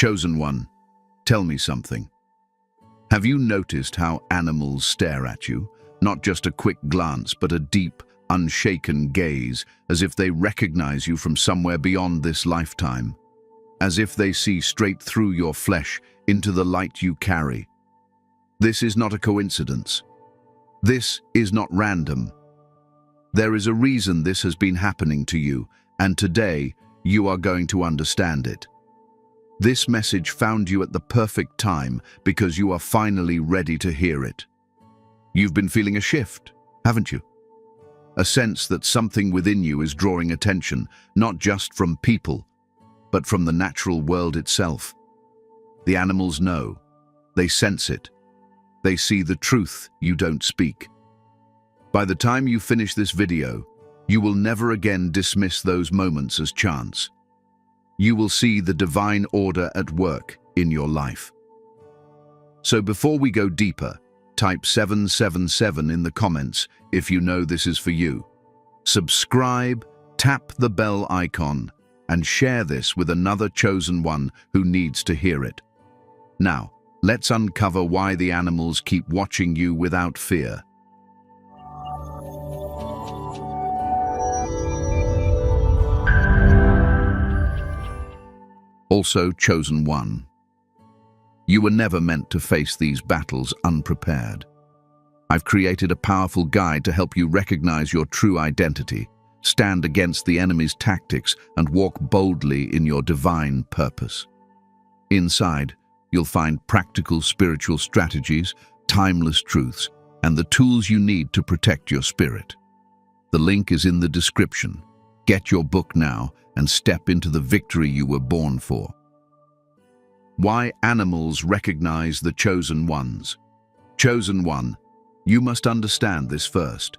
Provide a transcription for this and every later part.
Chosen one, tell me something. Have you noticed how animals stare at you? Not just a quick glance, but a deep, unshaken gaze, as if they recognize you from somewhere beyond this lifetime. As if they see straight through your flesh into the light you carry. This is not a coincidence. This is not random. There is a reason this has been happening to you, and today you are going to understand it. This message found you at the perfect time because you are finally ready to hear it. You've been feeling a shift, haven't you? A sense that something within you is drawing attention, not just from people, but from the natural world itself. The animals know. They sense it. They see the truth you don't speak. By the time you finish this video, you will never again dismiss those moments as chance. You will see the divine order at work in your life. So before we go deeper, type 777 in the comments if you know this is for you. Subscribe, tap the bell icon, and share this with another chosen one who needs to hear it. Now, let's uncover why the animals keep watching you without fear. Also, chosen one. You were never meant to face these battles unprepared. I've created a powerful guide to help you recognize your true identity, stand against the enemy's tactics, and walk boldly in your divine purpose. Inside, you'll find practical spiritual strategies, timeless truths, and the tools you need to protect your spirit. The link is in the description. Get your book now and step into the victory you were born for. Why animals recognize the chosen ones. Chosen one, you must understand this first.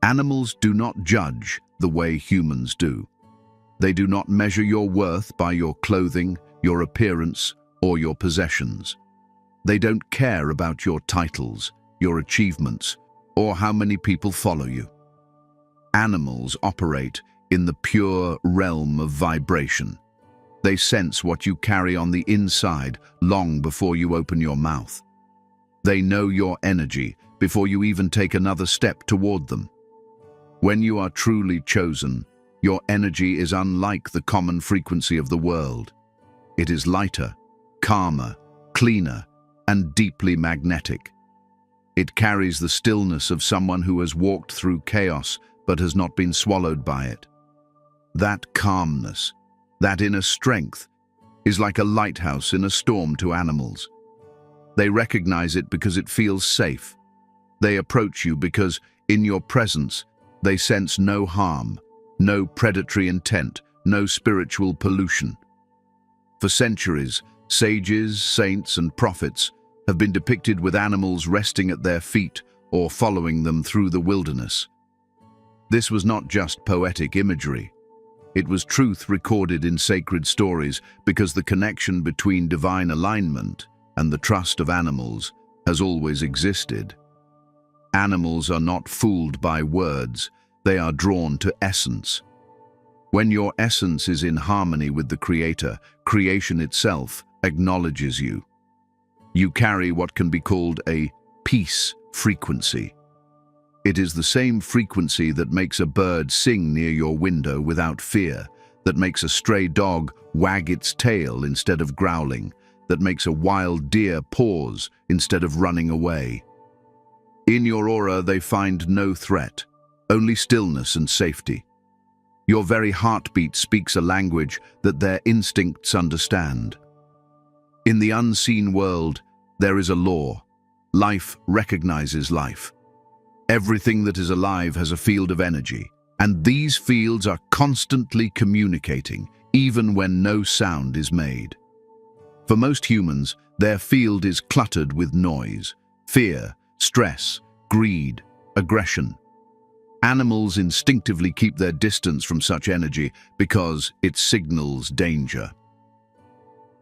Animals do not judge the way humans do. They do not measure your worth by your clothing, your appearance, or your possessions. They don't care about your titles, your achievements, or how many people follow you. Animals operate in the pure realm of vibration. They sense what you carry on the inside long before you open your mouth. They know your energy before you even take another step toward them. When you are truly chosen, your energy is unlike the common frequency of the world. It is lighter, calmer, cleaner, and deeply magnetic. It carries the stillness of someone who has walked through chaos but has not been swallowed by it. That calmness, that inner strength, is like a lighthouse in a storm to animals. They recognize it because it feels safe. They approach you because, in your presence, they sense no harm, no predatory intent, no spiritual pollution. For centuries, sages, saints, and prophets have been depicted with animals resting at their feet or following them through the wilderness. This was not just poetic imagery. It was truth recorded in sacred stories because the connection between divine alignment and the trust of animals has always existed. Animals are not fooled by words, they are drawn to essence. When your essence is in harmony with the Creator, creation itself acknowledges you. You carry what can be called a peace frequency. It is the same frequency that makes a bird sing near your window without fear, that makes a stray dog wag its tail instead of growling, that makes a wild deer pause instead of running away. In your aura, they find no threat, only stillness and safety. Your very heartbeat speaks a language that their instincts understand. In the unseen world, there is a law. Life recognizes life. Everything that is alive has a field of energy, and these fields are constantly communicating, even when no sound is made. For most humans, their field is cluttered with noise, fear, stress, greed, aggression. Animals instinctively keep their distance from such energy because it signals danger.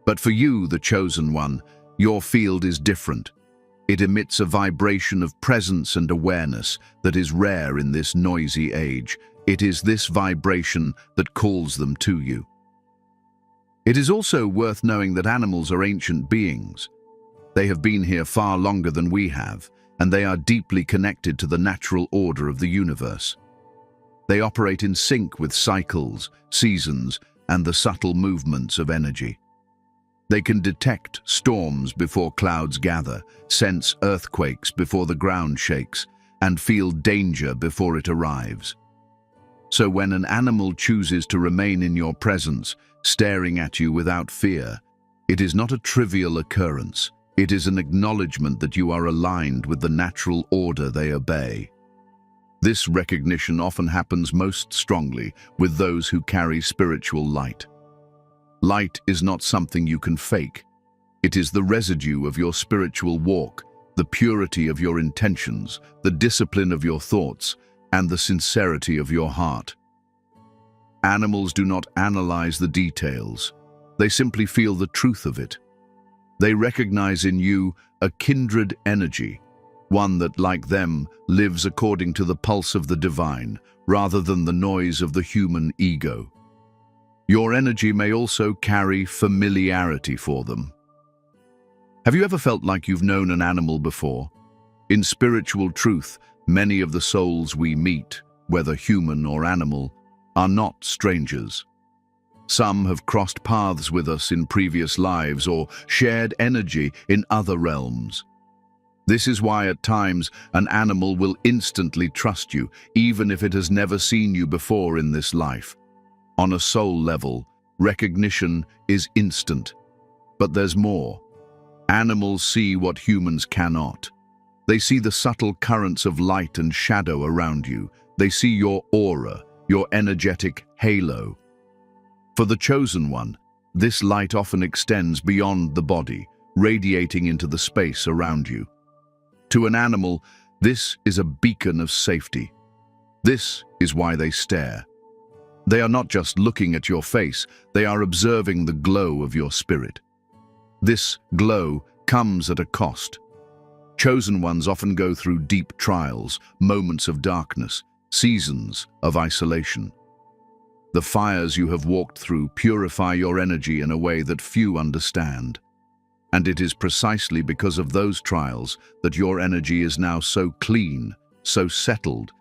But for you, the chosen one, your field is different. It emits a vibration of presence and awareness that is rare in this noisy age. It is this vibration that calls them to you. It is also worth knowing that animals are ancient beings. They have been here far longer than we have, and they are deeply connected to the natural order of the universe. They operate in sync with cycles, seasons, and the subtle movements of energy. They can detect storms before clouds gather, sense earthquakes before the ground shakes, and feel danger before it arrives. So when an animal chooses to remain in your presence, staring at you without fear, it is not a trivial occurrence. It is an acknowledgement that you are aligned with the natural order they obey. This recognition often happens most strongly with those who carry spiritual light. Light is not something you can fake. It is the residue of your spiritual walk, the purity of your intentions, the discipline of your thoughts, and the sincerity of your heart. Animals do not analyze the details. They simply feel the truth of it. They recognize in you a kindred energy, one that, like them, lives according to the pulse of the divine, rather than the noise of the human ego. Your energy may also carry familiarity for them. Have you ever felt like you've known an animal before? In spiritual truth, many of the souls we meet, whether human or animal, are not strangers. Some have crossed paths with us in previous lives or shared energy in other realms. This is why at times an animal will instantly trust you, even if it has never seen you before in this life. On a soul level, recognition is instant. But there's more. Animals see what humans cannot. They see the subtle currents of light and shadow around you. They see your aura, your energetic halo. For the chosen one, this light often extends beyond the body, radiating into the space around you. To an animal, this is a beacon of safety. This is why they stare. They are not just looking at your face, they are observing the glow of your spirit. This glow comes at a cost. Chosen ones often go through deep trials, moments of darkness, seasons of isolation. The fires you have walked through purify your energy in a way that few understand. And it is precisely because of those trials that your energy is now so clean, so settled,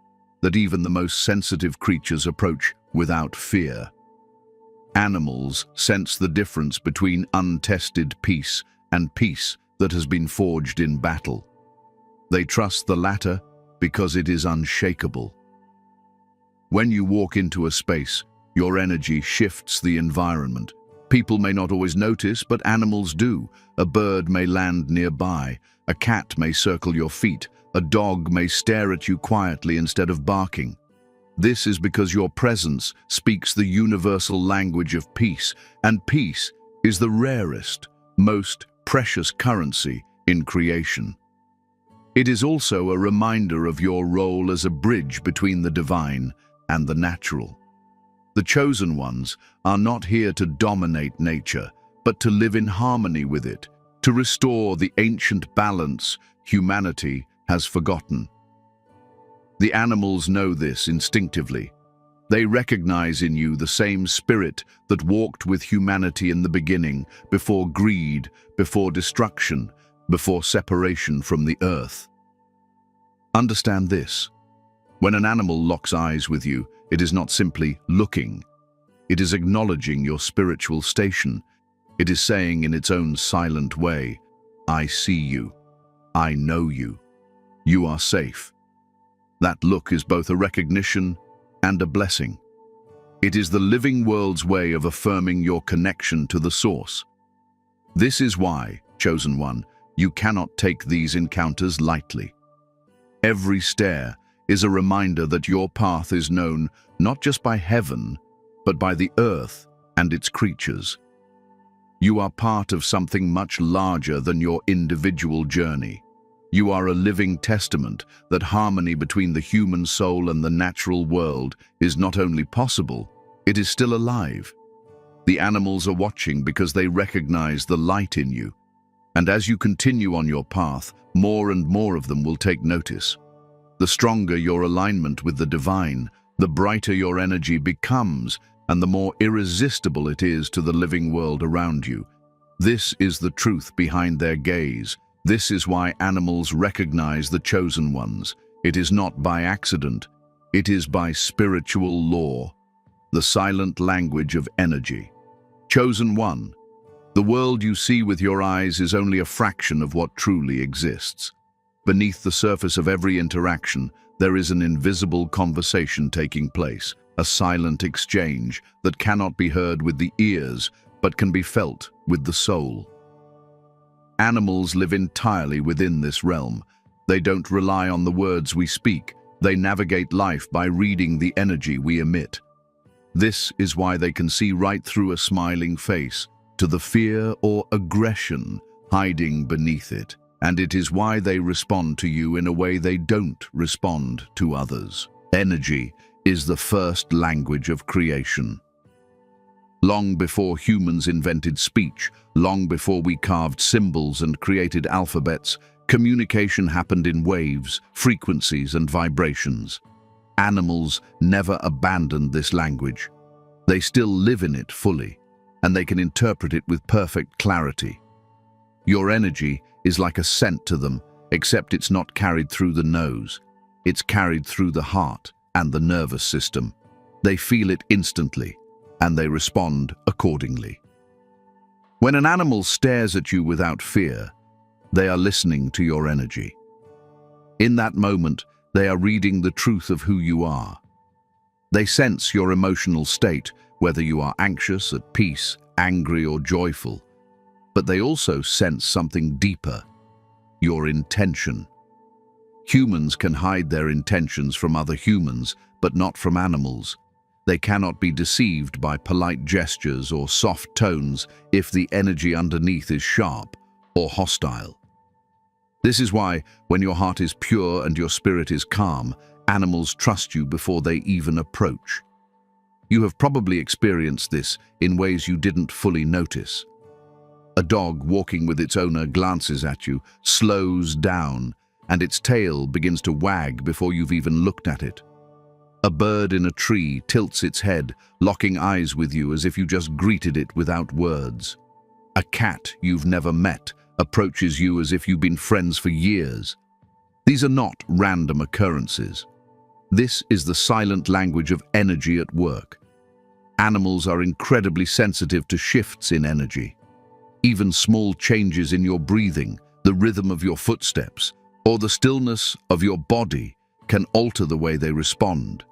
that even the most sensitive creatures approach without fear. Animals sense the difference between untested peace and peace that has been forged in battle. They trust the latter because it is unshakable. When you walk into a space, your energy shifts the environment. People may not always notice, but animals do. A bird may land nearby, a cat may circle your feet, a dog may stare at you quietly instead of barking. This is because your presence speaks the universal language of peace, and peace is the rarest, most precious currency in creation. It is also a reminder of your role as a bridge between the divine and the natural. The chosen ones are not here to dominate nature, but to live in harmony with it, to restore the ancient balance humanity has forgotten. The animals know this instinctively. They recognize in you the same spirit that walked with humanity in the beginning, before greed, before destruction, before separation from the earth. Understand this. When an animal locks eyes with you, it is not simply looking. It is acknowledging your spiritual station. It is saying in its own silent way, "I see you. I know you. You are safe." That look is both a recognition and a blessing. It is the living world's way of affirming your connection to the source. This is why, chosen one, you cannot take these encounters lightly. Every stare is a reminder that your path is known not just by heaven, but by the earth and its creatures. You are part of something much larger than your individual journey. You are a living testament that harmony between the human soul and the natural world is not only possible, it is still alive. The animals are watching because they recognize the light in you. And as you continue on your path, more and more of them will take notice. The stronger your alignment with the divine, the brighter your energy becomes, and the more irresistible it is to the living world around you. This is the truth behind their gaze. This is why animals recognize the chosen ones. It is not by accident. It is by spiritual law, the silent language of energy. Chosen one. The world you see with your eyes is only a fraction of what truly exists. Beneath the surface of every interaction, there is an invisible conversation taking place, a silent exchange that cannot be heard with the ears, but can be felt with the soul. Animals live entirely within this realm. They don't rely on the words we speak. They navigate life by reading the energy we emit. This is why they can see right through a smiling face to the fear or aggression hiding beneath it. And it is why they respond to you in a way they don't respond to others. Energy is the first language of creation. Long before humans invented speech, long before we carved symbols and created alphabets, communication happened in waves, frequencies, and vibrations. Animals never abandoned this language. They still live in it fully, and they can interpret it with perfect clarity. Your energy is like a scent to them, except it's not carried through the nose. It's carried through the heart and the nervous system. They feel it instantly, and they respond accordingly. When an animal stares at you without fear, they are listening to your energy. In that moment, they are reading the truth of who you are. They sense your emotional state, whether you are anxious, at peace, angry, or joyful. But they also sense something deeper, your intention. Humans can hide their intentions from other humans, but not from animals. They cannot be deceived by polite gestures or soft tones if the energy underneath is sharp or hostile. This is why, when your heart is pure and your spirit is calm, animals trust you before they even approach. You have probably experienced this in ways you didn't fully notice. A dog walking with its owner glances at you, slows down, and its tail begins to wag before you've even looked at it. A bird in a tree tilts its head, locking eyes with you as if you just greeted it without words. A cat you've never met approaches you as if you've been friends for years. These are not random occurrences. This is the silent language of energy at work. Animals are incredibly sensitive to shifts in energy. Even small changes in your breathing, the rhythm of your footsteps, or the stillness of your body can alter the way they respond.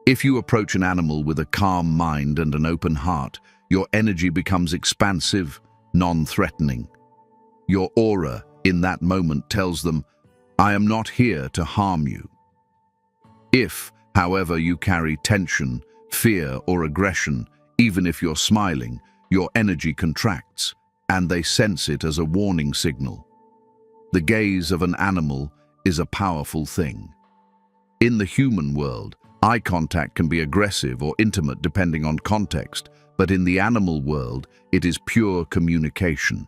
If you approach an animal with a calm mind and an open heart, your energy becomes expansive, non-threatening. Your aura in that moment tells them, "I am not here to harm you." If, however, you carry tension, fear, or aggression, even if you're smiling, your energy contracts, and they sense it as a warning signal. The gaze of an animal is a powerful thing. In the human world, eye contact can be aggressive or intimate depending on context, but in the animal world, it is pure communication.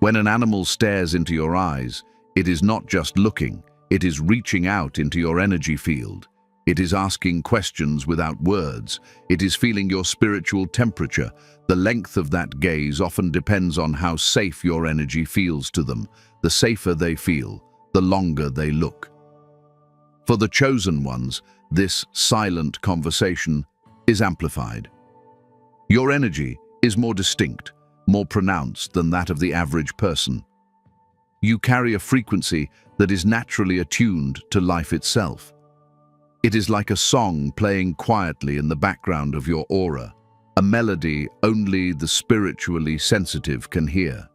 When an animal stares into your eyes, it is not just looking, it is reaching out into your energy field. It is asking questions without words. It is feeling your spiritual temperature. The length of that gaze often depends on how safe your energy feels to them. The safer they feel, the longer they look. For the chosen ones, this silent conversation is amplified. Your energy is more distinct, more pronounced than that of the average person. You carry a frequency that is naturally attuned to life itself. It is like a song playing quietly in the background of your aura, a melody only the spiritually sensitive can hear.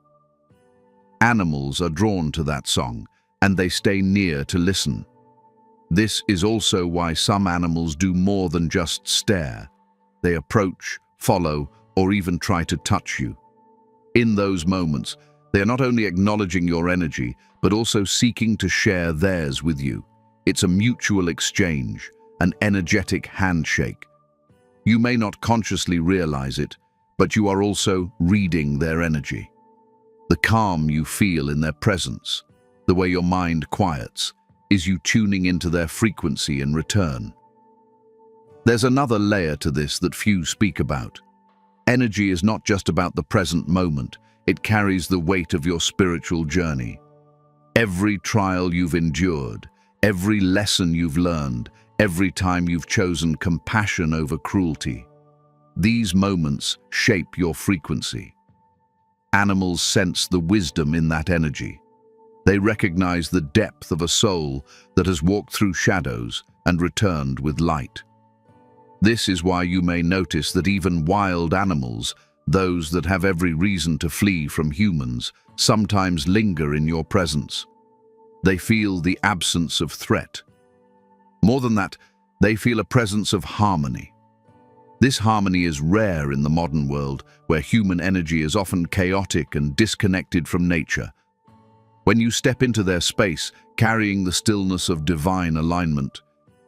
Animals are drawn to that song, and they stay near to listen. This is also why some animals do more than just stare. They approach, follow, or even try to touch you. In those moments, they are not only acknowledging your energy, but also seeking to share theirs with you. It's a mutual exchange, an energetic handshake. You may not consciously realize it, but you are also reading their energy. The calm you feel in their presence, the way your mind quiets, is you tuning into their frequency in return. There's another layer to this that few speak about. Energy is not just about the present moment, it carries the weight of your spiritual journey. Every trial you've endured, every lesson you've learned, every time you've chosen compassion over cruelty. These moments shape your frequency. Animals sense the wisdom in that energy. They recognize the depth of a soul that has walked through shadows and returned with light. This is why you may notice that even wild animals, those that have every reason to flee from humans, sometimes linger in your presence. They feel the absence of threat. More than that, they feel a presence of harmony. This harmony is rare in the modern world, where human energy is often chaotic and disconnected from nature. When you step into their space, carrying the stillness of divine alignment,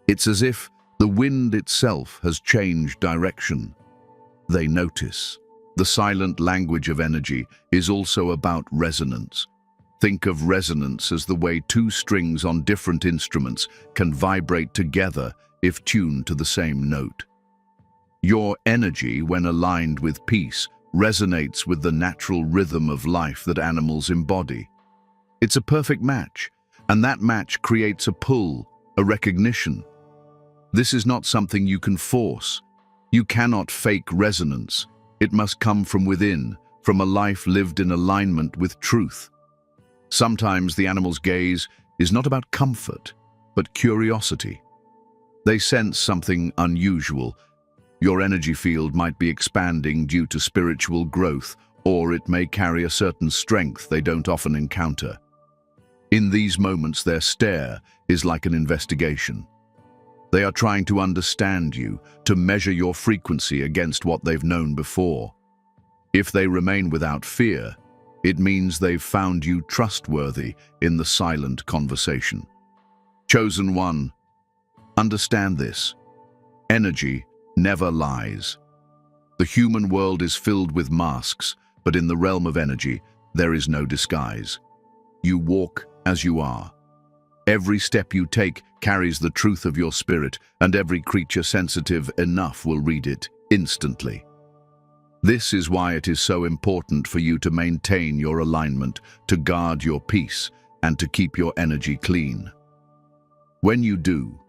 it's as if the wind itself has changed direction. They notice. The silent language of energy is also about resonance. Think of resonance as the way two strings on different instruments can vibrate together if tuned to the same note. Your energy, when aligned with peace, resonates with the natural rhythm of life that animals embody. It's a perfect match, and that match creates a pull, a recognition. This is not something you can force. You cannot fake resonance. It must come from within, from a life lived in alignment with truth. Sometimes the animal's gaze is not about comfort, but curiosity. They sense something unusual. Your energy field might be expanding due to spiritual growth, or it may carry a certain strength they don't often encounter. In these moments, their stare is like an investigation. They are trying to understand you, to measure your frequency against what they've known before. If they remain without fear, it means they've found you trustworthy in the silent conversation. Chosen one, understand this. Energy never lies. The human world is filled with masks, but in the realm of energy, there is no disguise. You walk as you are. Every step you take carries the truth of your spirit, and every creature sensitive enough will read it instantly. This is why it is so important for you to maintain your alignment, to guard your peace, and to keep your energy clean. When you do,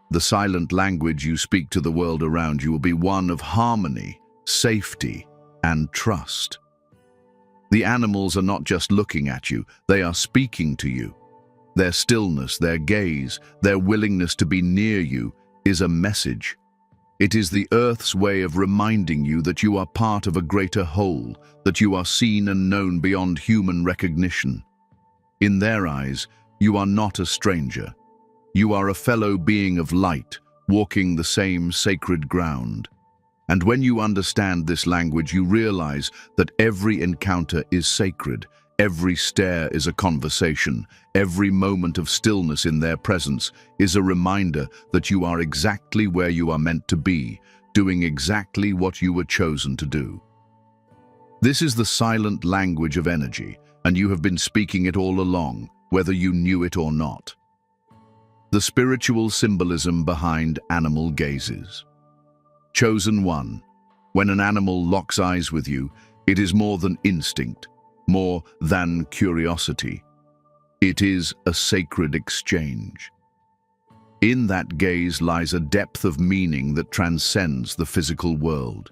the silent language you speak to the world around you will be one of harmony, safety, and trust. The animals are not just looking at you, they are speaking to you. Their stillness, their gaze, their willingness to be near you is a message. It is the Earth's way of reminding you that you are part of a greater whole, that you are seen and known beyond human recognition. In their eyes, you are not a stranger. You are a fellow being of light, walking the same sacred ground. And when you understand this language, you realize that every encounter is sacred. Every stare is a conversation. Every moment of stillness in their presence is a reminder that you are exactly where you are meant to be, doing exactly what you were chosen to do. This is the silent language of energy, and you have been speaking it all along, whether you knew it or not. The spiritual symbolism behind animal gazes. Chosen one, when an animal locks eyes with you, it is more than instinct, more than curiosity. It is a sacred exchange. In that gaze lies a depth of meaning that transcends the physical world.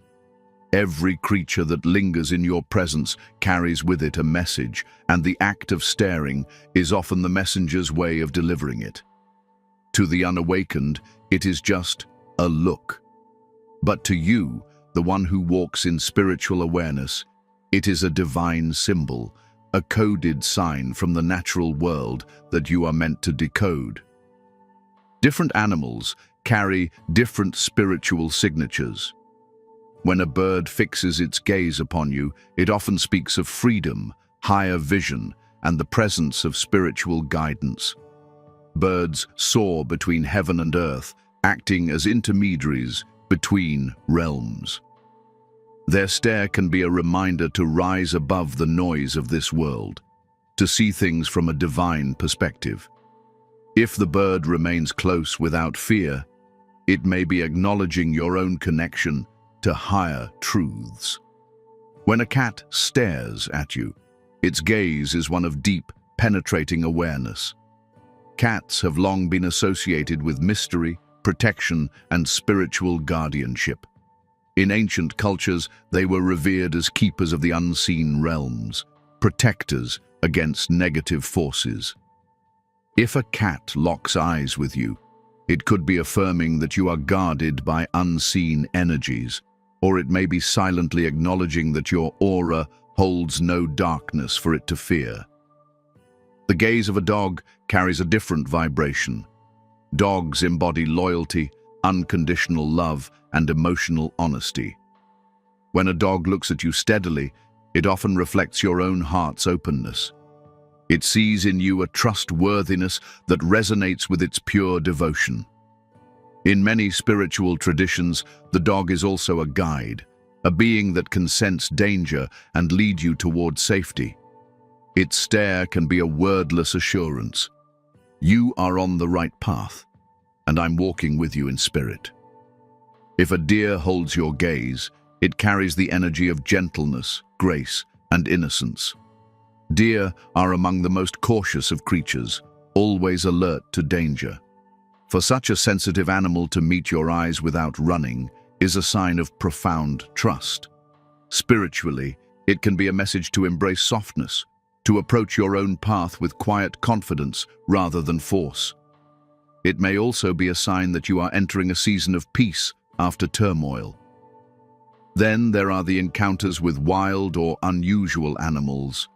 Every creature that lingers in your presence carries with it a message, and the act of staring is often the messenger's way of delivering it. To the unawakened, it is just a look. But to you, the one who walks in spiritual awareness, it is a divine symbol, a coded sign from the natural world that you are meant to decode. Different animals carry different spiritual signatures. When a bird fixes its gaze upon you, it often speaks of freedom, higher vision, and the presence of spiritual guidance. Birds soar between heaven and earth, acting as intermediaries between realms. Their stare can be a reminder to rise above the noise of this world, to see things from a divine perspective. If the bird remains close without fear, It may be acknowledging your own connection to higher truths. When a cat stares at you, its gaze is one of deep, penetrating awareness. Cats have long been associated with mystery, protection, and spiritual guardianship. In ancient cultures, they were revered as keepers of the unseen realms, protectors against negative forces. If a cat locks eyes with you, it could be affirming that you are guarded by unseen energies, or it may be silently acknowledging that your aura holds no darkness for it to fear. The gaze of a dog carries a different vibration. Dogs embody loyalty, unconditional love, and emotional honesty. When a dog looks at you steadily, it often reflects your own heart's openness. It sees in you a trustworthiness that resonates with its pure devotion. In many spiritual traditions, the dog is also a guide, a being that can sense danger and lead you toward safety. Its stare can be a wordless assurance. You are on the right path, and I'm walking with you in spirit. If a deer holds your gaze, it carries the energy of gentleness, grace, and innocence. Deer are among the most cautious of creatures, always alert to danger. For such a sensitive animal to meet your eyes without running is a sign of profound trust. Spiritually, it can be a message to embrace softness, to approach your own path with quiet confidence rather than force. It may also be a sign that you are entering a season of peace after turmoil. Then there are the encounters with wild or unusual animals,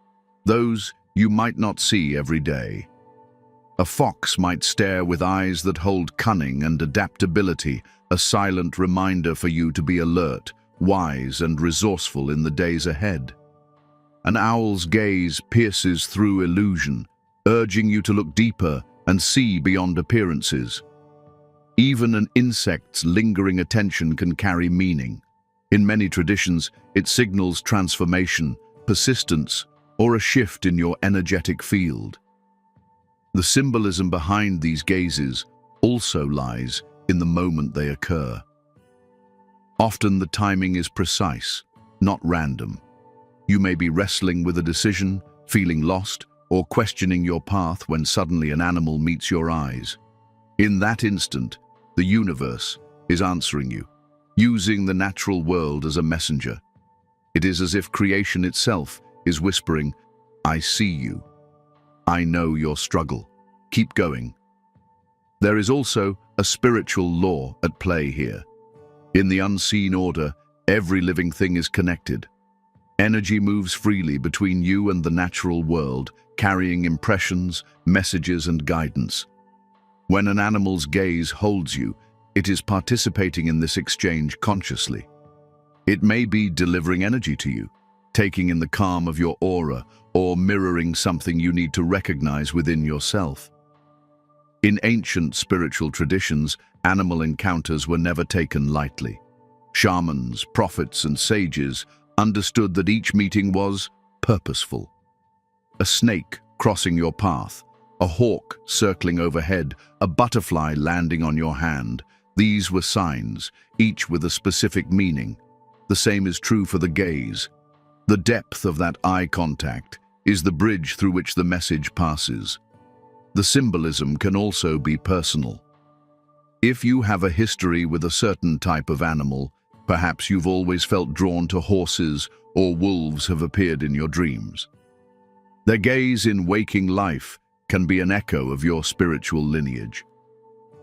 those you might not see every day. A fox might stare with eyes that hold cunning and adaptability, a silent reminder for you to be alert, wise, and resourceful in the days ahead. An owl's gaze pierces through illusion, urging you to look deeper and see beyond appearances. Even an insect's lingering attention can carry meaning. In many traditions, it signals transformation, persistence, or a shift in your energetic field. The symbolism behind these gazes also lies in the moment they occur. Often the timing is precise, not random. You may be wrestling with a decision, feeling lost, or questioning your path when suddenly an animal meets your eyes. In that instant, the universe is answering you, using the natural world as a messenger. It is as if creation itself is whispering, "I see you. I know your struggle. Keep going." There is also a spiritual law at play here. In the unseen order, every living thing is connected. Energy moves freely between you and the natural world, carrying impressions, messages, and guidance. When an animal's gaze holds you, it is participating in this exchange consciously. It may be delivering energy to you, taking in the calm of your aura, or mirroring something you need to recognize within yourself. In ancient spiritual traditions, animal encounters were never taken lightly. Shamans, prophets, and sages understood that each meeting was purposeful. A snake crossing your path, a hawk circling overhead, a butterfly landing on your hand. These were signs, each with a specific meaning. The same is true for the gaze. The depth of that eye contact is the bridge through which the message passes. The symbolism can also be personal. If you have a history with a certain type of animal, perhaps you've always felt drawn to horses or wolves have appeared in your dreams. Their gaze in waking life can be an echo of your spiritual lineage.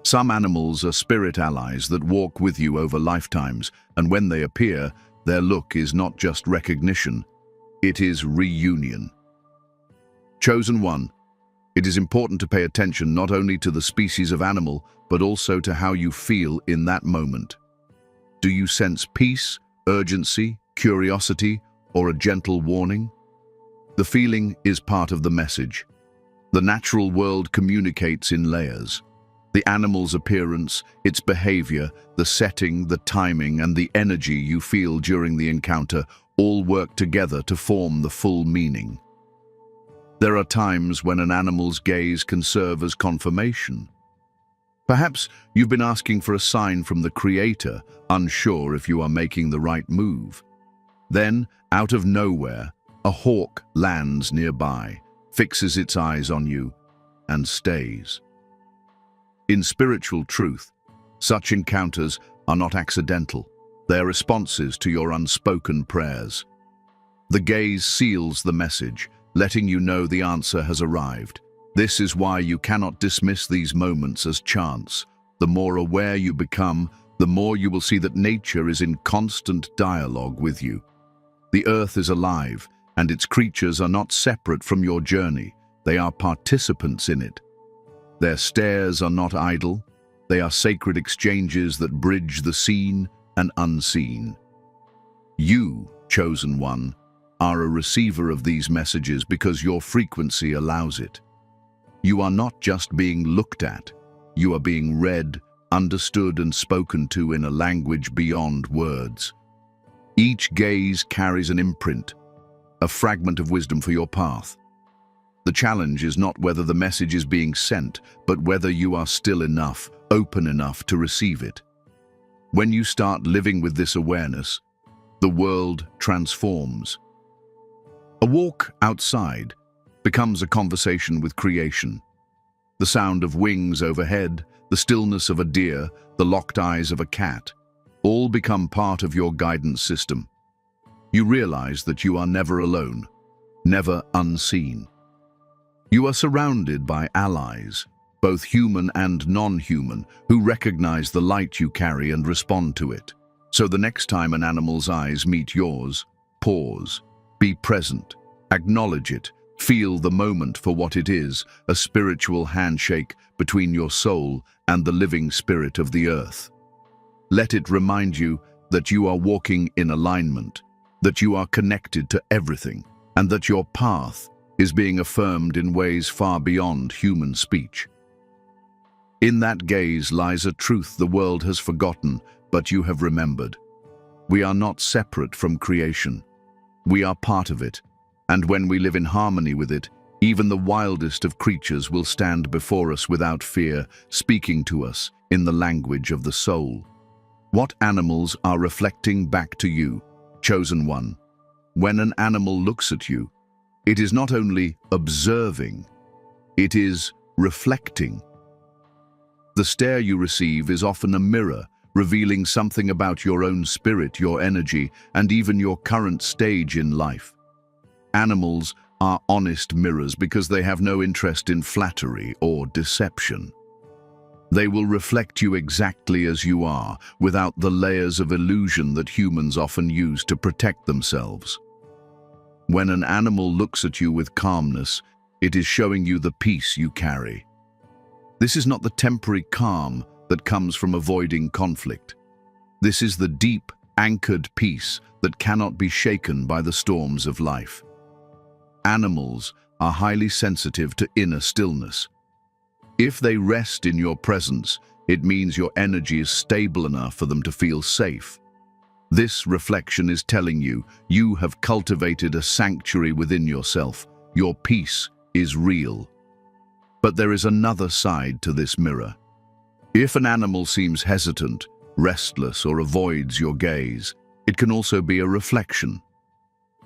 Some animals are spirit allies that walk with you over lifetimes, and when they appear, their look is not just recognition, it is reunion. Chosen one, it is important to pay attention not only to the species of animal, but also to how you feel in that moment. Do you sense peace, urgency, curiosity, or a gentle warning? The feeling is part of the message. The natural world communicates in layers. The animal's appearance, its behavior, the setting, the timing, and the energy you feel during the encounter all work together to form the full meaning. There are times when an animal's gaze can serve as confirmation. Perhaps you've been asking for a sign from the Creator, unsure if you are making the right move. Then, out of nowhere, a hawk lands nearby, fixes its eyes on you, and stays. In spiritual truth, such encounters are not accidental. They are responses to your unspoken prayers. The gaze seals the message, letting you know the answer has arrived. This is why you cannot dismiss these moments as chance. The more aware you become, the more you will see that nature is in constant dialogue with you. The earth is alive, and its creatures are not separate from your journey. They are participants in it. Their stares are not idle. They are sacred exchanges that bridge the seen and unseen. You, chosen one, are a receiver of these messages because your frequency allows it. You are not just being looked at. You are being read, understood, and spoken to in a language beyond words. Each gaze carries an imprint, a fragment of wisdom for your path. The challenge is not whether the message is being sent, but whether you are still enough, open enough to receive it. When you start living with this awareness, the world transforms. A walk outside becomes a conversation with creation. The sound of wings overhead, the stillness of a deer, the locked eyes of a cat, all become part of your guidance system. You realize that you are never alone, never unseen. You are surrounded by allies, both human and non-human, who recognize the light you carry and respond to it. So the next time an animal's eyes meet yours, pause, be present, acknowledge it, feel the moment for what it is, a spiritual handshake between your soul and the living spirit of the earth. Let it remind you that you are walking in alignment, that you are connected to everything, and that your path is being affirmed in ways far beyond human speech. In that gaze lies a truth the world has forgotten, but you have remembered. We are not separate from creation. We are part of it, and when we live in harmony with it, even the wildest of creatures will stand before us without fear, speaking to us in the language of the soul. What animals are reflecting back to you, chosen one? When an animal looks at you, it is not only observing, it is reflecting. The stare you receive is often a mirror, revealing something about your own spirit, your energy, and even your current stage in life. Animals are honest mirrors because they have no interest in flattery or deception. They will reflect you exactly as you are, without the layers of illusion that humans often use to protect themselves. When an animal looks at you with calmness, it is showing you the peace you carry. This is not the temporary calm that comes from avoiding conflict. This is the deep, anchored peace that cannot be shaken by the storms of life. Animals are highly sensitive to inner stillness. If they rest in your presence, it means your energy is stable enough for them to feel safe. This reflection is telling you you have cultivated a sanctuary within yourself. Your peace is real. But there is another side to this mirror. If an animal seems hesitant, restless, or avoids your gaze, it can also be a reflection.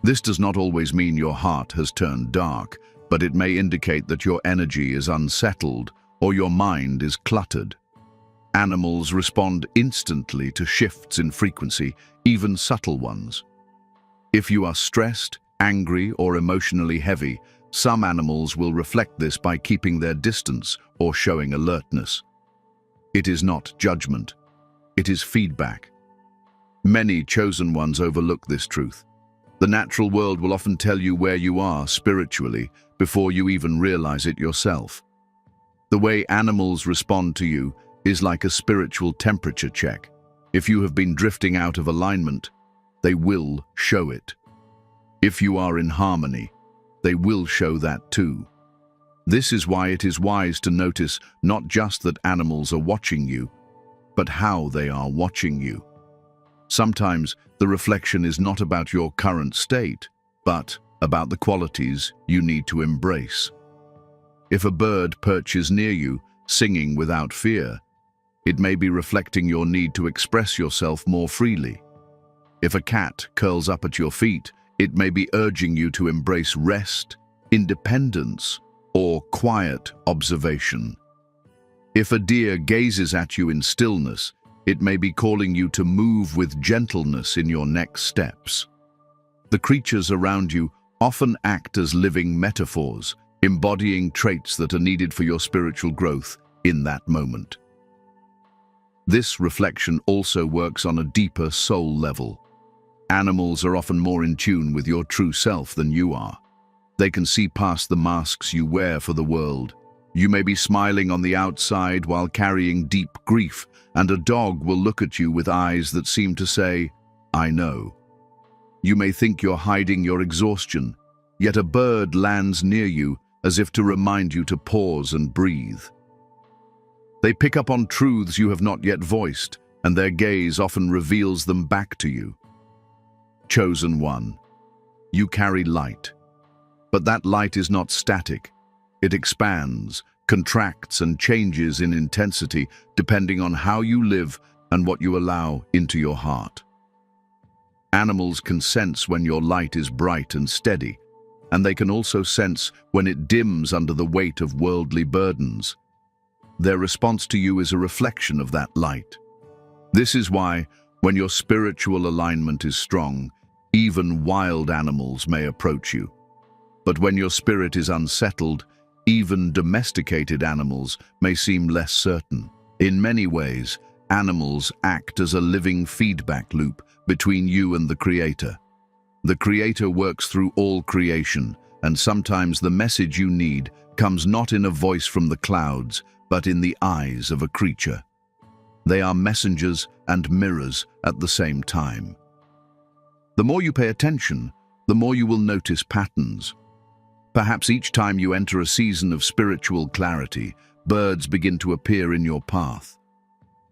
This does not always mean your heart has turned dark, but it may indicate that your energy is unsettled or your mind is cluttered. Animals respond instantly to shifts in frequency, even subtle ones. If you are stressed, angry, or emotionally heavy, some animals will reflect this by keeping their distance or showing alertness. It is not judgment. It is feedback. Many chosen ones overlook this truth. The natural world will often tell you where you are spiritually before you even realize it yourself. The way animals respond to you is like a spiritual temperature check. If you have been drifting out of alignment, they will show it. If you are in harmony, they will show that too. This is why it is wise to notice not just that animals are watching you, but how they are watching you. Sometimes the reflection is not about your current state, but about the qualities you need to embrace. If a bird perches near you, singing without fear, It may be reflecting your need to express yourself more freely. If a cat curls up at your feet, it may be urging you to embrace rest, independence, or quiet observation. If a deer gazes at you in stillness, it may be calling you to move with gentleness in your next steps. The creatures around you often act as living metaphors, embodying traits that are needed for your spiritual growth in that moment. This reflection also works on a deeper soul level. Animals are often more in tune with your true self than you are. They can see past the masks you wear for the world. You may be smiling on the outside while carrying deep grief, and a dog will look at you with eyes that seem to say, "I know." You may think you're hiding your exhaustion, yet a bird lands near you as if to remind you to pause and breathe. They pick up on truths you have not yet voiced, and their gaze often reveals them back to you. Chosen one, you carry light. But that light is not static. It expands, contracts, and changes in intensity depending on how you live and what you allow into your heart. Animals can sense when your light is bright and steady, and they can also sense when it dims under the weight of worldly burdens. Their response to you is a reflection of that light. This is why, when your spiritual alignment is strong, even wild animals may approach you. But when your spirit is unsettled, even domesticated animals may seem less certain. In many ways, animals act as a living feedback loop between you and the Creator. The Creator works through all creation, and sometimes the message you need comes not in a voice from the clouds, but in the eyes of a creature. They are messengers and mirrors at the same time. The more you pay attention, the more you will notice patterns. Perhaps each time you enter a season of spiritual clarity, birds begin to appear in your path.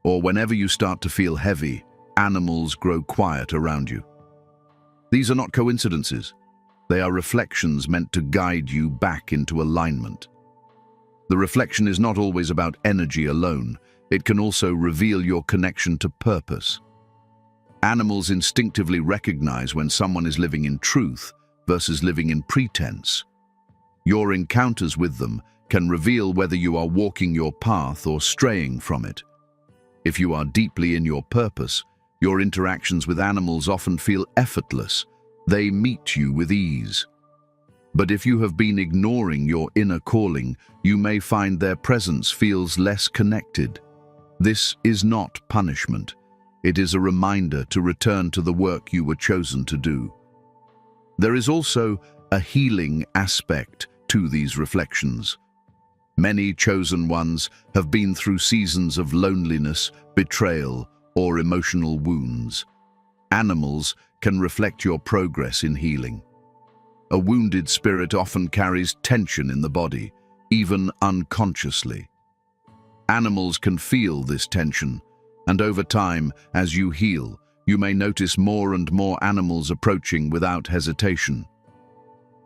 Or whenever you start to feel heavy, animals grow quiet around you. These are not coincidences. They are reflections meant to guide you back into alignment. The reflection is not always about energy alone. It can also reveal your connection to purpose. Animals instinctively recognize when someone is living in truth versus living in pretense. Your encounters with them can reveal whether you are walking your path or straying from it. If you are deeply in your purpose, your interactions with animals often feel effortless. They meet you with ease. But if you have been ignoring your inner calling, you may find their presence feels less connected. This is not punishment. It is a reminder to return to the work you were chosen to do. There is also a healing aspect to these reflections. Many chosen ones have been through seasons of loneliness, betrayal, or emotional wounds. Animals can reflect your progress in healing. A wounded spirit often carries tension in the body, even unconsciously. Animals can feel this tension, and over time, as you heal, you may notice more and more animals approaching without hesitation.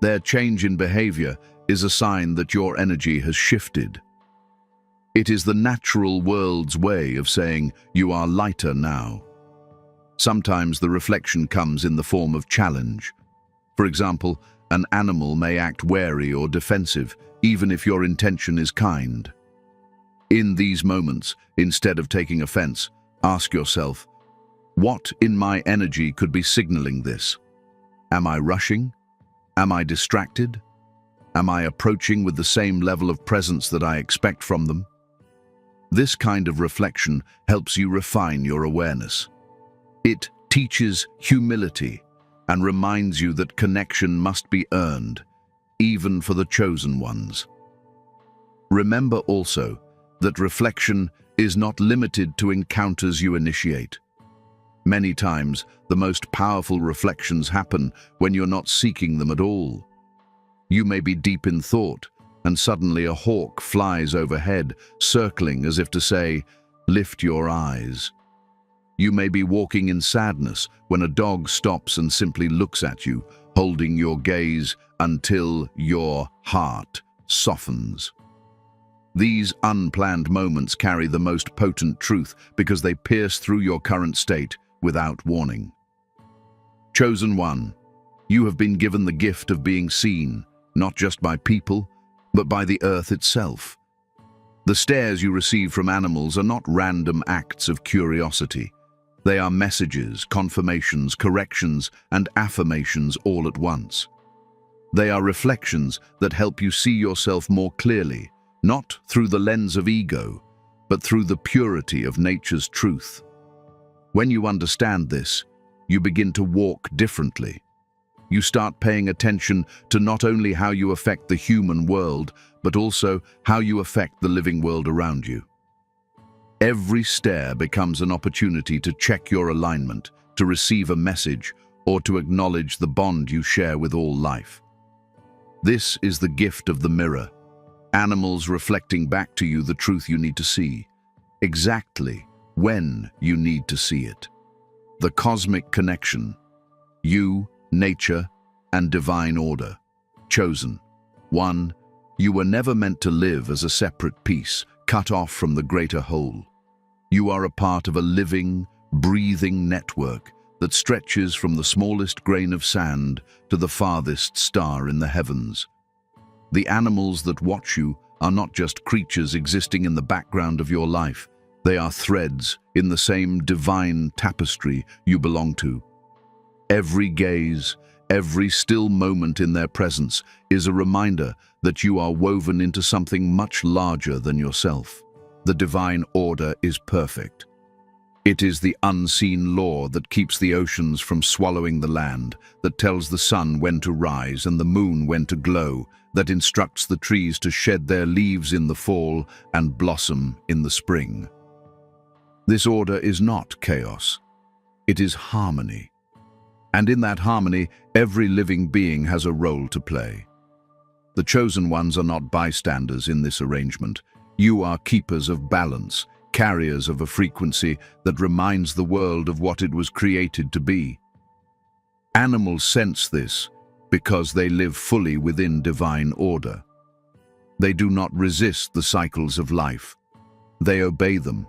Their change in behavior is a sign that your energy has shifted. It is the natural world's way of saying you are lighter now. Sometimes the reflection comes in the form of challenge. For example, an animal may act wary or defensive, even if your intention is kind. In these moments, instead of taking offense, ask yourself, what in my energy could be signaling this? Am I rushing? Am I distracted? Am I approaching with the same level of presence that I expect from them? This kind of reflection helps you refine your awareness. It teaches humility and reminds you that connection must be earned, even for the chosen ones. Remember also that reflection is not limited to encounters you initiate. Many times, the most powerful reflections happen when you're not seeking them at all. You may be deep in thought, and suddenly a hawk flies overhead, circling as if to say, "Lift your eyes." You may be walking in sadness when a dog stops and simply looks at you, holding your gaze until your heart softens. These unplanned moments carry the most potent truth because they pierce through your current state without warning. Chosen one, you have been given the gift of being seen, not just by people, but by the earth itself. The stares you receive from animals are not random acts of curiosity. They are messages, confirmations, corrections, and affirmations all at once. They are reflections that help you see yourself more clearly, not through the lens of ego, but through the purity of nature's truth. When you understand this, you begin to walk differently. You start paying attention to not only how you affect the human world, but also how you affect the living world around you. Every stare becomes an opportunity to check your alignment, to receive a message, or to acknowledge the bond you share with all life. This is the gift of the mirror, animals reflecting back to you the truth you need to see, exactly when you need to see it. The cosmic connection, you, nature, and divine order. Chosen one, you were never meant to live as a separate piece, cut off from the greater whole. You are a part of a living, breathing network that stretches from the smallest grain of sand to the farthest star in the heavens. The animals that watch you are not just creatures existing in the background of your life. They are threads in the same divine tapestry you belong to. Every gaze, every still moment in their presence is a reminder that you are woven into something much larger than yourself. The divine order is perfect. It is the unseen law that keeps the oceans from swallowing the land, that tells the sun when to rise and the moon when to glow, that instructs the trees to shed their leaves in the fall and blossom in the spring. This order is not chaos. It is harmony. And in that harmony, every living being has a role to play. The chosen ones are not bystanders in this arrangement. You are keepers of balance, carriers of a frequency that reminds the world of what it was created to be. Animals sense this because they live fully within divine order. They do not resist the cycles of life. They obey them.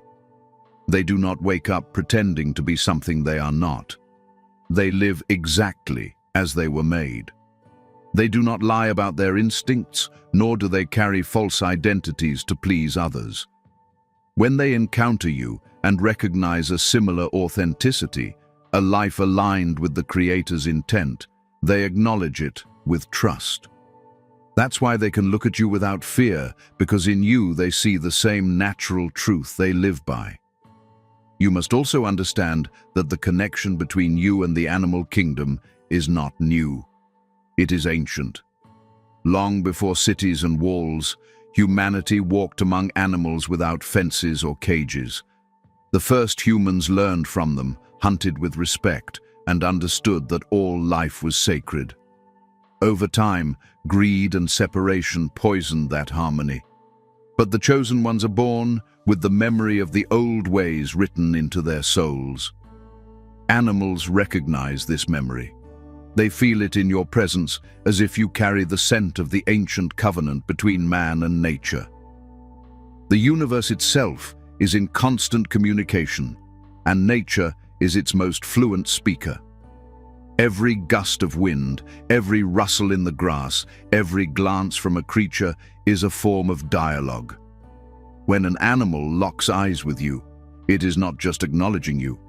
They do not wake up pretending to be something they are not. They live exactly as they were made. They do not lie about their instincts, nor do they carry false identities to please others. When they encounter you and recognize a similar authenticity, a life aligned with the Creator's intent, they acknowledge it with trust. That's why they can look at you without fear, because in you they see the same natural truth they live by. You must also understand that the connection between you and the animal kingdom is not new. It is ancient. Long before cities and walls, humanity walked among animals without fences or cages. The first humans learned from them, hunted with respect, and understood that all life was sacred. Over time, greed and separation poisoned that harmony. But the chosen ones are born with the memory of the old ways written into their souls. Animals recognize this memory. They feel it in your presence as if you carry the scent of the ancient covenant between man and nature. The universe itself is in constant communication, and nature is its most fluent speaker. Every gust of wind, every rustle in the grass, every glance from a creature is a form of dialogue. When an animal locks eyes with you, it is not just acknowledging you,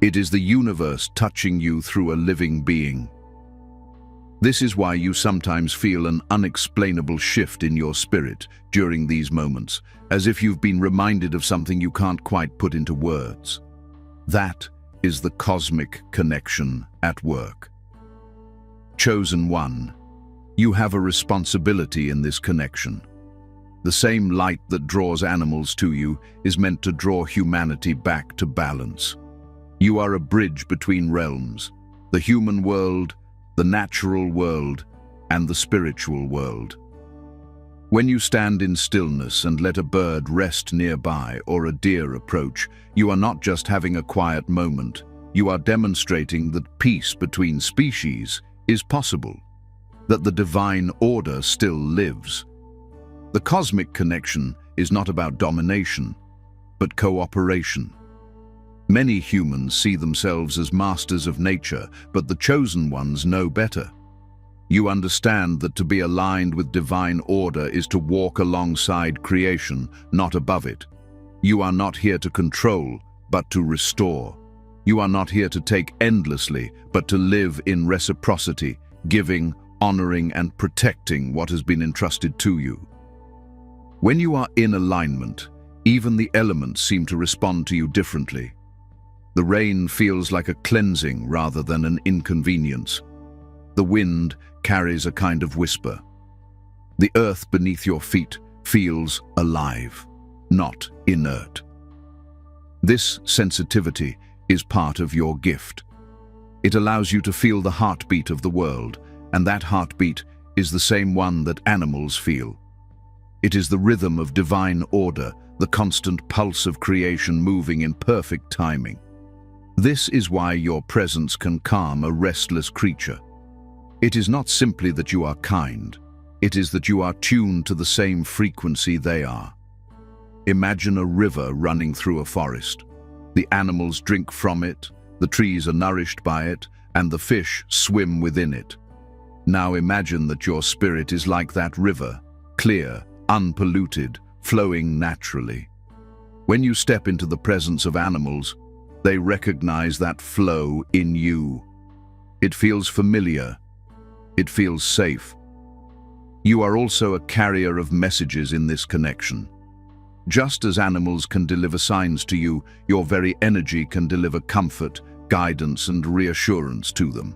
it is the universe touching you through a living being. This is why you sometimes feel an unexplainable shift in your spirit during these moments, as if you've been reminded of something you can't quite put into words. That is the cosmic connection at work. Chosen one, you have a responsibility in this connection. The same light that draws animals to you is meant to draw humanity back to balance. You are a bridge between realms, the human world, the natural world, and the spiritual world. When you stand in stillness and let a bird rest nearby or a deer approach, you are not just having a quiet moment, you are demonstrating that peace between species is possible, that the divine order still lives. The cosmic connection is not about domination, but cooperation. Many humans see themselves as masters of nature, but the chosen ones know better. You understand that to be aligned with divine order is to walk alongside creation, not above it. You are not here to control, but to restore. You are not here to take endlessly, but to live in reciprocity, giving, honoring, and protecting what has been entrusted to you. When you are in alignment, even the elements seem to respond to you differently. The rain feels like a cleansing rather than an inconvenience. The wind carries a kind of whisper. The earth beneath your feet feels alive, not inert. This sensitivity is part of your gift. It allows you to feel the heartbeat of the world, and that heartbeat is the same one that animals feel. It is the rhythm of divine order, the constant pulse of creation moving in perfect timing. This is why your presence can calm a restless creature. It is not simply that you are kind, it is that you are tuned to the same frequency they are. Imagine a river running through a forest. The animals drink from it, the trees are nourished by it, and the fish swim within it. Now imagine that your spirit is like that river, clear, unpolluted, flowing naturally. When you step into the presence of animals, they recognize that flow in you. It feels familiar. It feels safe. You are also a carrier of messages in this connection. Just as animals can deliver signs to you, your very energy can deliver comfort, guidance, and reassurance to them.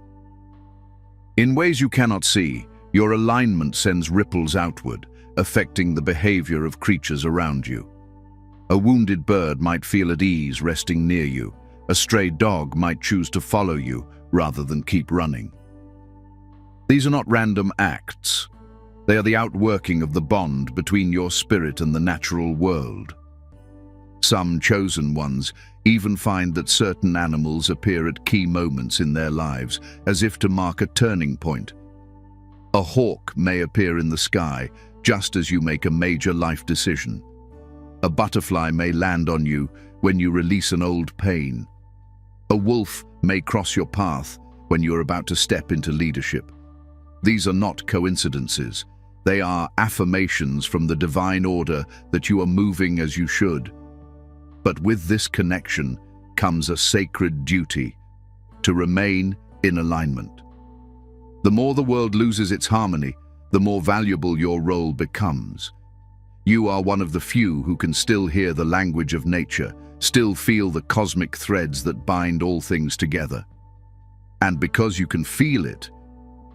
In ways you cannot see, your alignment sends ripples outward, affecting the behavior of creatures around you. A wounded bird might feel at ease resting near you. A stray dog might choose to follow you rather than keep running. These are not random acts. They are the outworking of the bond between your spirit and the natural world. Some chosen ones even find that certain animals appear at key moments in their lives, as if to mark a turning point. A hawk may appear in the sky just as you make a major life decision. A butterfly may land on you when you release an old pain. A wolf may cross your path when you are about to step into leadership. These are not coincidences. They are affirmations from the divine order that you are moving as you should. But with this connection comes a sacred duty to remain in alignment. The more the world loses its harmony, the more valuable your role becomes. You are one of the few who can still hear the language of nature, still feel the cosmic threads that bind all things together. And because you can feel it,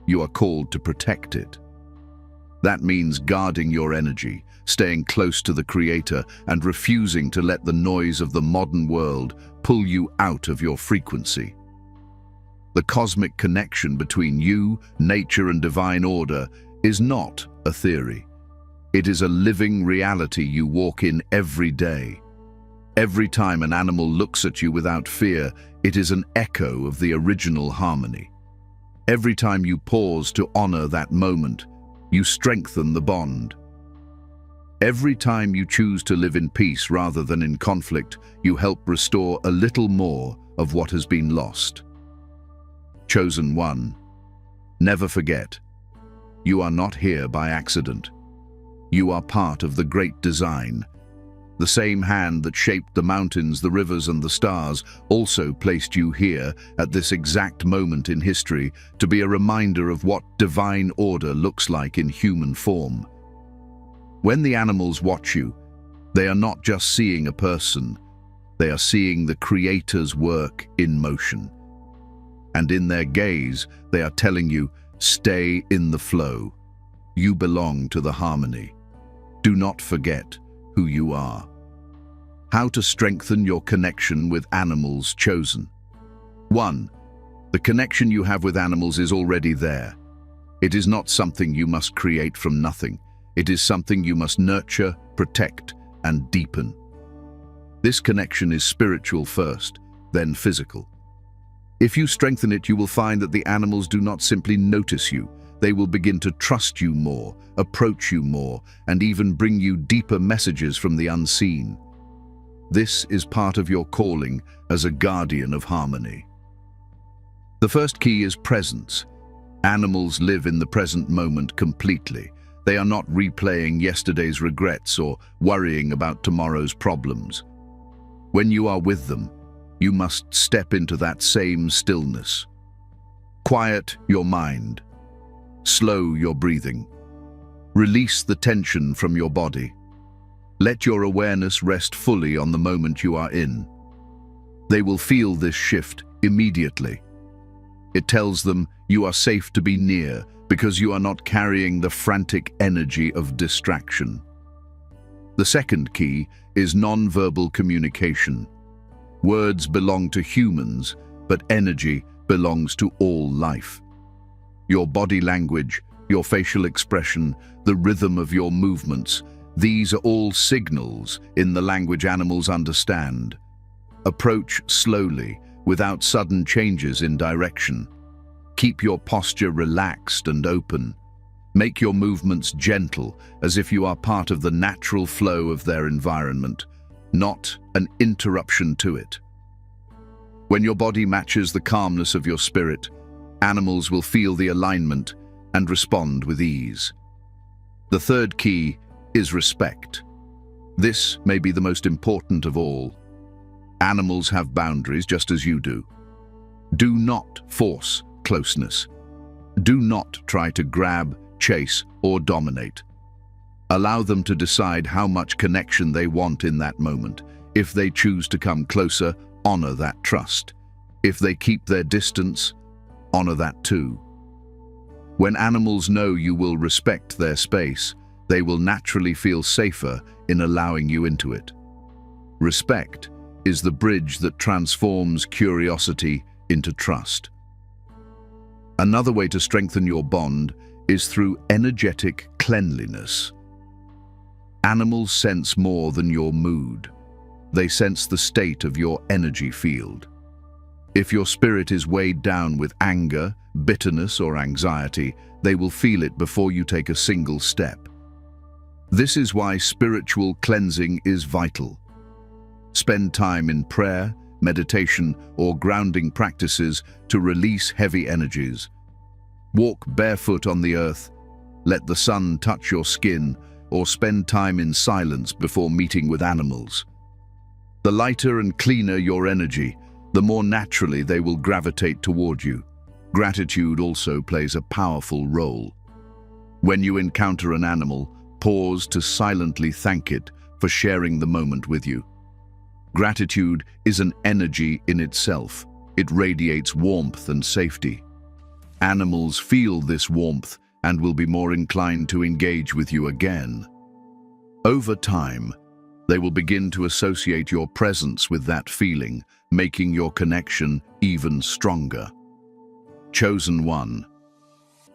you are called to protect it. That means guarding your energy, staying close to the Creator, and refusing to let the noise of the modern world pull you out of your frequency. The cosmic connection between you, nature, and divine order is not a theory. It is a living reality you walk in every day. Every time an animal looks at you without fear, it is an echo of the original harmony. Every time you pause to honor that moment, you strengthen the bond. Every time you choose to live in peace rather than in conflict, you help restore a little more of what has been lost. Chosen one, never forget, you are not here by accident. You are part of the great design. The same hand that shaped the mountains, the rivers, and the stars also placed you here at this exact moment in history to be a reminder of what divine order looks like in human form. When the animals watch you, they are not just seeing a person, they are seeing the Creator's work in motion. And in their gaze, they are telling you, stay in the flow. You belong to the harmony. Do not forget who you are. How to strengthen your connection with animals chosen. 1. The connection you have with animals is already there. It is not something you must create from nothing. It is something you must nurture, protect, and deepen. This connection is spiritual first, then physical. If you strengthen it, you will find that the animals do not simply notice you. They will begin to trust you more, approach you more, and even bring you deeper messages from the unseen. This is part of your calling as a guardian of harmony. The first key is presence. Animals live in the present moment completely. They are not replaying yesterday's regrets or worrying about tomorrow's problems. When you are with them, you must step into that same stillness. Quiet your mind. Slow your breathing. Release the tension from your body. Let your awareness rest fully on the moment you are in. They will feel this shift immediately. It tells them you are safe to be near because you are not carrying the frantic energy of distraction. The second key is non-verbal communication. Words belong to humans, but energy belongs to all life. Your body language, your facial expression, the rhythm of your movements, these are all signals in the language animals understand. Approach slowly, without sudden changes in direction. Keep your posture relaxed and open. Make your movements gentle, as if you are part of the natural flow of their environment, not an interruption to it. When your body matches the calmness of your spirit, animals will feel the alignment and respond with ease. The third key is respect. This may be the most important of all. Animals have boundaries just as you do. Do not force closeness. Do not try to grab, chase, or dominate. Allow them to decide how much connection they want in that moment. If they choose to come closer, honor that trust. If they keep their distance, honor that too. When animals know you will respect their space, they will naturally feel safer in allowing you into it. Respect is the bridge that transforms curiosity into trust. Another way to strengthen your bond is through energetic cleanliness. Animals sense more than your mood. They sense the state of your energy field. If your spirit is weighed down with anger, bitterness, or anxiety, they will feel it before you take a single step. This is why spiritual cleansing is vital. Spend time in prayer, meditation, or grounding practices to release heavy energies. Walk barefoot on the earth, let the sun touch your skin, or spend time in silence before meeting with animals. The lighter and cleaner your energy, the more naturally they will gravitate toward you. Gratitude also plays a powerful role. When you encounter an animal, pause to silently thank it for sharing the moment with you. Gratitude is an energy in itself. It radiates warmth and safety. Animals feel this warmth and will be more inclined to engage with you again. Over time, they will begin to associate your presence with that feeling, making your connection even stronger. Chosen one.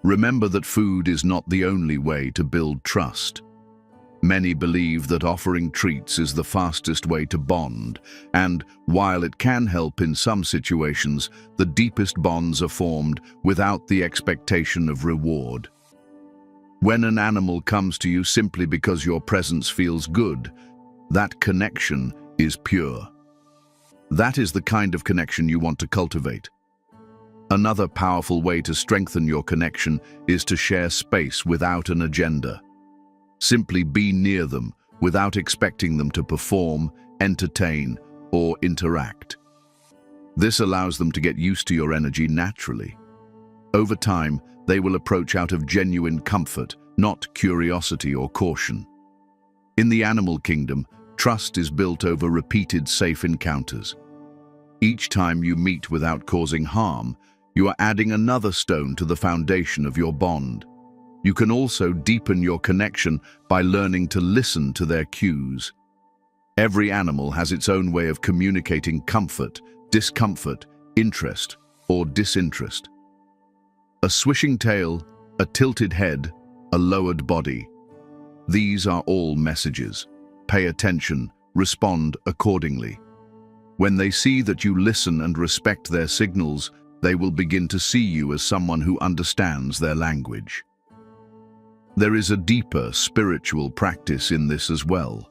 Remember that food is not the only way to build trust. Many believe that offering treats is the fastest way to bond, and while it can help in some situations, the deepest bonds are formed without the expectation of reward. When an animal comes to you simply because your presence feels good, that connection is pure. That is the kind of connection you want to cultivate. Another powerful way to strengthen your connection is to share space without an agenda. Simply be near them without expecting them to perform, entertain, or interact. This allows them to get used to your energy naturally. Over time, they will approach out of genuine comfort, not curiosity or caution. In the animal kingdom, trust is built over repeated safe encounters. Each time you meet without causing harm, you are adding another stone to the foundation of your bond. You can also deepen your connection by learning to listen to their cues. Every animal has its own way of communicating comfort, discomfort, interest, or disinterest. A swishing tail, a tilted head, a lowered body. These are all messages. Pay attention, respond accordingly. When they see that you listen and respect their signals, They will begin to see you as someone who understands their language. There is a deeper spiritual practice in this as well.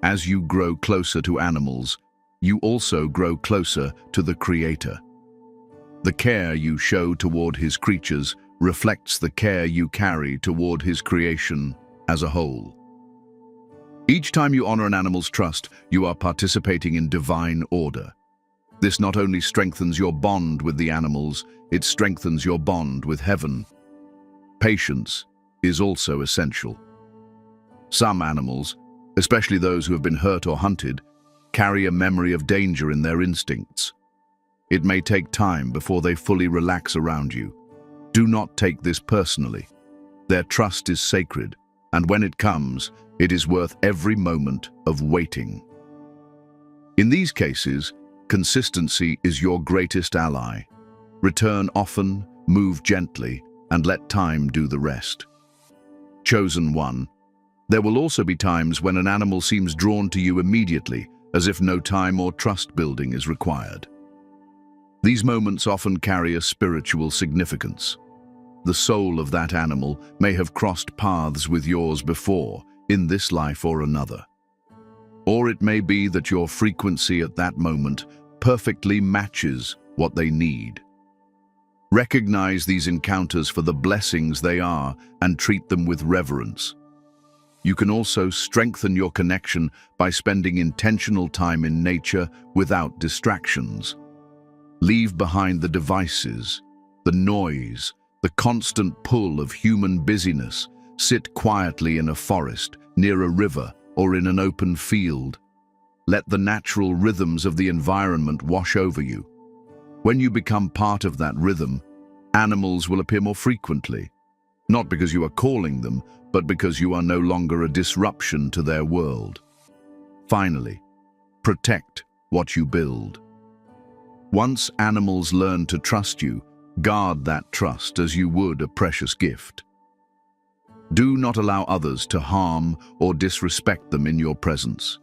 As you grow closer to animals, you also grow closer to the Creator. The care you show toward His creatures reflects the care you carry toward His creation as a whole. Each time you honor an animal's trust, you are participating in divine order. This not only strengthens your bond with the animals, it strengthens your bond with heaven. Patience is also essential. Some animals, especially those who have been hurt or hunted, carry a memory of danger in their instincts. It may take time before they fully relax around you. Do not take this personally. Their trust is sacred, and when it comes, it is worth every moment of waiting. In these cases, consistency is your greatest ally. Return often, move gently, and let time do the rest. Chosen one, there will also be times when an animal seems drawn to you immediately, as if no time or trust building is required. These moments often carry a spiritual significance. The soul of that animal may have crossed paths with yours before, in this life or another. Or it may be that your frequency at that moment perfectly matches what they need. Recognize these encounters for the blessings they are and treat them with reverence. You can also strengthen your connection by spending intentional time in nature without distractions. Leave behind the devices, the noise, the constant pull of human busyness. Sit quietly in a forest, near a river, or in an open field. Let the natural rhythms of the environment wash over you. When you become part of that rhythm, animals will appear more frequently, not because you are calling them, but because you are no longer a disruption to their world. Finally, protect what you build. Once animals learn to trust you, guard that trust as you would a precious gift. Do not allow others to harm or disrespect them in your presence.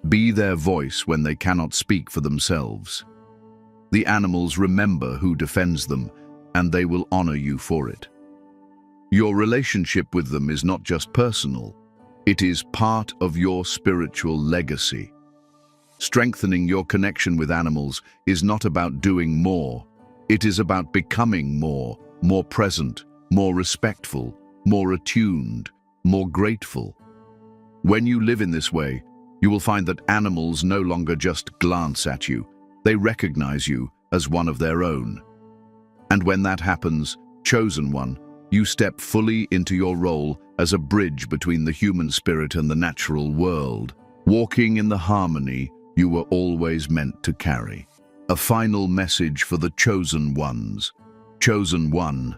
Be their voice when they cannot speak for themselves. The animals remember who defends them, and they will honor you for it. Your relationship with them is not just personal, it is part of your spiritual legacy. Strengthening your connection with animals is not about doing more, it is about becoming more present, more respectful, more attuned, more grateful. When you live in this way, you will find that animals no longer just glance at you, they recognize you as one of their own. And when that happens, chosen one, you step fully into your role as a bridge between the human spirit and the natural world, walking in the harmony you were always meant to carry. A final message for the chosen ones. Chosen one,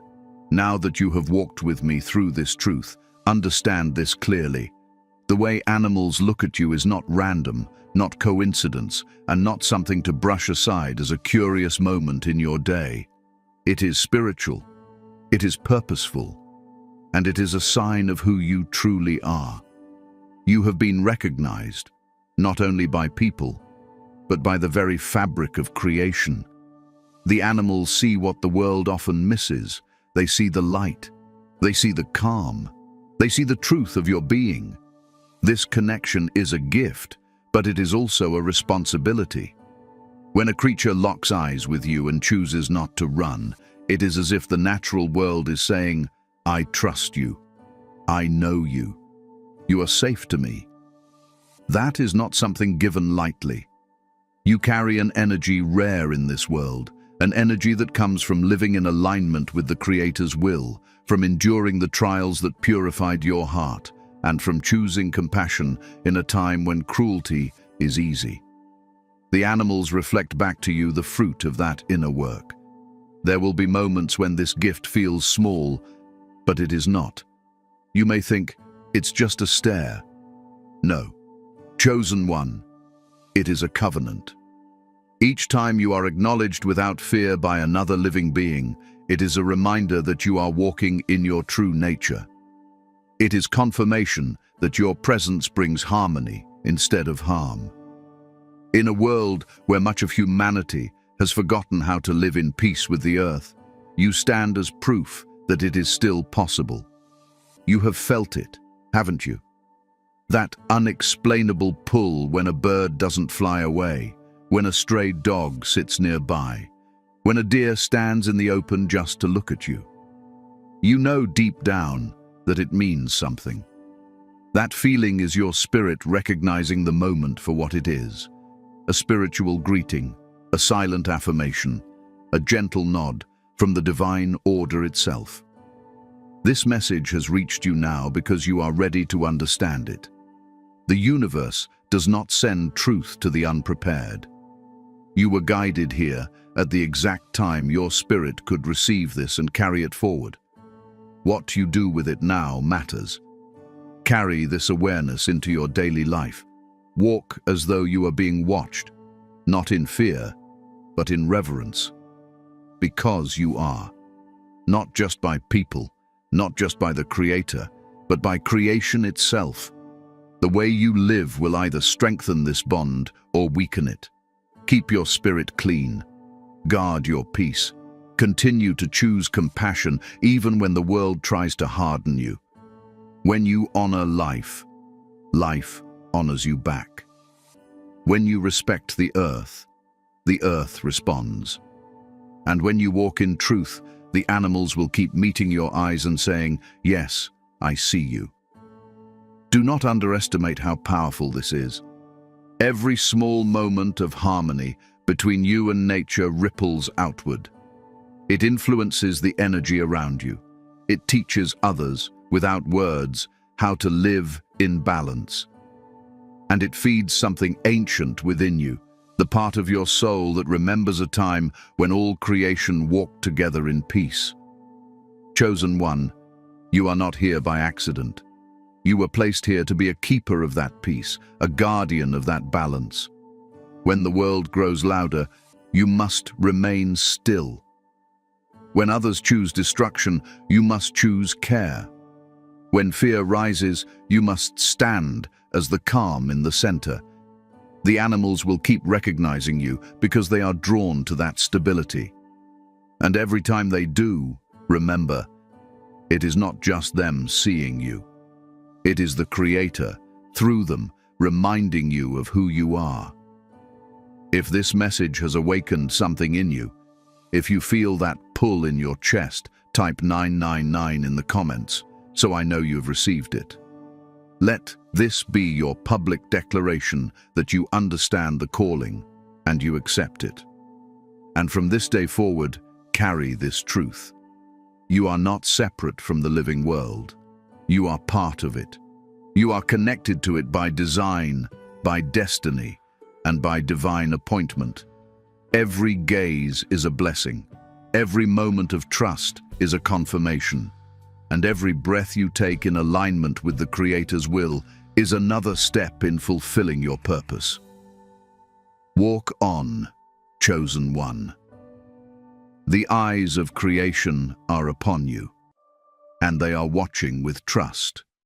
now that you have walked with me through this truth, understand this clearly. The way animals look at you is not random, not coincidence, and not something to brush aside as a curious moment in your day. It is spiritual, it is purposeful, and it is a sign of who you truly are. You have been recognized, not only by people, but by the very fabric of creation. The animals see what the world often misses. They see the light, they see the calm, they see the truth of your being. This connection is a gift, but it is also a responsibility. When a creature locks eyes with you and chooses not to run, it is as if the natural world is saying, I trust you. I know you. You are safe to me. That is not something given lightly. You carry an energy rare in this world, an energy that comes from living in alignment with the Creator's will, from enduring the trials that purified your heart, and from choosing compassion in a time when cruelty is easy. The animals reflect back to you the fruit of that inner work. There will be moments when this gift feels small, but it is not. You may think, it's just a stare. No. Chosen one, it is a covenant. Each time you are acknowledged without fear by another living being, it is a reminder that you are walking in your true nature. It is confirmation that your presence brings harmony instead of harm. In a world where much of humanity has forgotten how to live in peace with the earth, you stand as proof that it is still possible. You have felt it, haven't you? That unexplainable pull when a bird doesn't fly away, when a stray dog sits nearby, when a deer stands in the open just to look at you. You know deep down that it means something. That feeling is your spirit recognizing the moment for what it is. A spiritual greeting, a silent affirmation, a gentle nod from the divine order itself. This message has reached you now because you are ready to understand it. The universe does not send truth to the unprepared. You were guided here at the exact time your spirit could receive this and carry it forward. What you do with it now matters. Carry this awareness into your daily life. Walk as though you are being watched, not in fear, but in reverence. Because you are. Not just by people, not just by the Creator, but by creation itself. The way you live will either strengthen this bond or weaken it. Keep your spirit clean. Guard your peace. Continue to choose compassion even when the world tries to harden you. When you honor life, life honors you back. When you respect the earth responds. And when you walk in truth, the animals will keep meeting your eyes and saying, "Yes, I see you." Do not underestimate how powerful this is. Every small moment of harmony between you and nature ripples outward. It influences the energy around you. It teaches others, without words, how to live in balance. And it feeds something ancient within you, the part of your soul that remembers a time when all creation walked together in peace. Chosen one, you are not here by accident. You were placed here to be a keeper of that peace, a guardian of that balance. When the world grows louder, you must remain still. When others choose destruction, you must choose care. When fear rises, you must stand as the calm in the center. The animals will keep recognizing you because they are drawn to that stability. And every time they do, remember, it is not just them seeing you. It is the Creator, through them, reminding you of who you are. If this message has awakened something in you, if you feel that pull in your chest, type 999 in the comments, so I know you've received it. Let this be your public declaration that you understand the calling and you accept it. And from this day forward, carry this truth. You are not separate from the living world. You are part of it. You are connected to it by design, by destiny, and by divine appointment. Every gaze is a blessing. Every moment of trust is a confirmation. And every breath you take in alignment with the Creator's will is another step in fulfilling your purpose. Walk on, chosen one. The eyes of creation are upon you, and they are watching with trust.